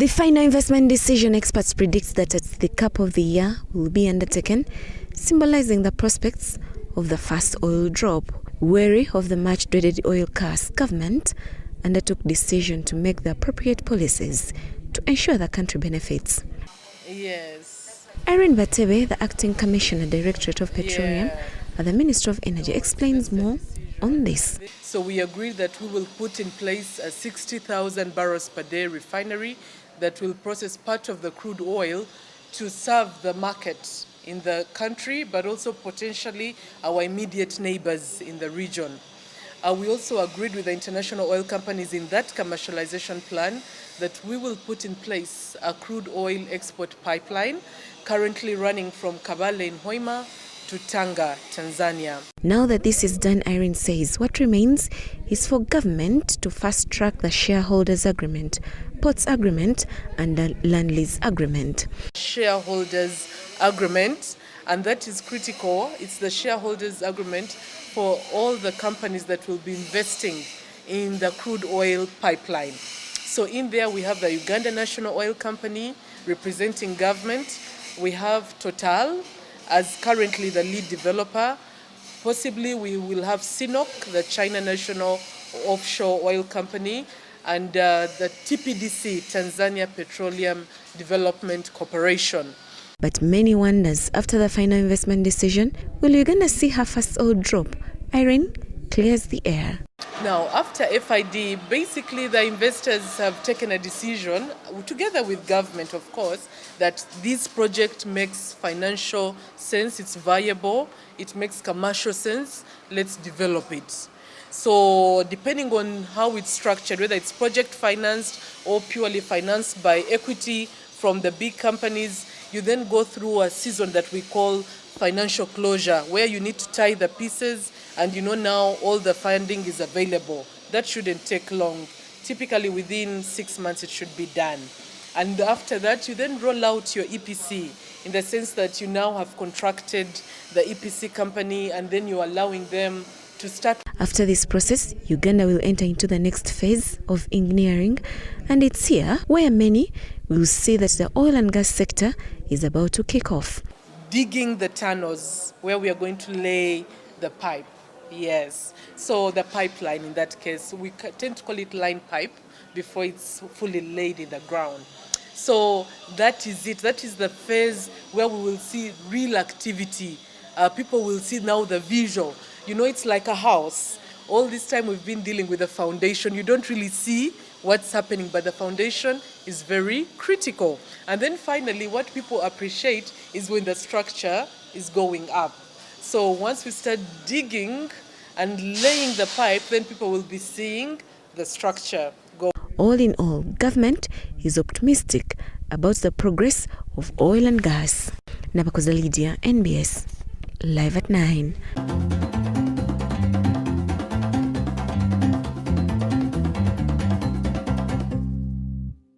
The final investment decision, experts predict that at the cap of the year will be undertaken, symbolizing the prospects of the first oil drop. Wary of the much-dreaded oil curse, government undertook decision to make the appropriate policies to ensure the country benefits. Yes. Irene Batebe, the Acting Commissioner, Directorate of Petroleum at the Ministry of Energy, explains more on this. So we agreed that we will put in place a 60,000 barrels per day refinery that will process part of the crude oil to serve the market in the country, but also potentially our immediate neighbors in the region. We also agreed with the international oil companies in that commercialization plan that we will put in place a crude oil export pipeline currently running from Kabale in Hoima to Tanga, Tanzania. Now that this is done, Irene says what remains is for government to fast-track the shareholders' agreement, ports agreement and the land lease agreement. Shareholders' agreement, and that is critical. It's the shareholders' agreement for all the companies that will be investing in the crude oil pipeline. So in there we have the Uganda National Oil Company representing government. We have Total as currently the lead developer. Possibly we will have CNOOC, the China National Offshore Oil Company, and the TPDC, Tanzania Petroleum Development Corporation. But many wonders after the final investment decision, will Uganda see her first oil drop? Irene clears the air. Now, after FID, basically the investors have taken a decision, together with government, of course, that this project makes financial sense, it's viable, it makes commercial sense, let's develop it. So depending on how it's structured, whether it's project financed or purely financed by equity from the big companies, you then go through a season that we call financial closure, where you need to tie the pieces and now all the funding is available. That shouldn't take long. Typically within 6 months it should be done. And after that you then roll out your EPC, in the sense that you now have contracted the EPC company and then you're allowing them to start. After this process, Uganda will enter into the next phase of engineering, and it's here where many will see that the oil and gas sector is about to kick off. Digging the tunnels where we are going to lay the pipe. Yes. So the pipeline in that case, we tend to call it line pipe before it's fully laid in the ground. So that is it. That is the phase where we will see real activity. People will see now the visual. It's like a house. All this time we've been dealing with the foundation. You don't really see what's happening, but the foundation is very critical. And then finally, what people appreciate is when the structure is going up. So once we start digging and laying the pipe, then people will be seeing the structure go. All in all, government is optimistic about the progress of oil and gas. Nabakoza Lydia, NBS, live at 9.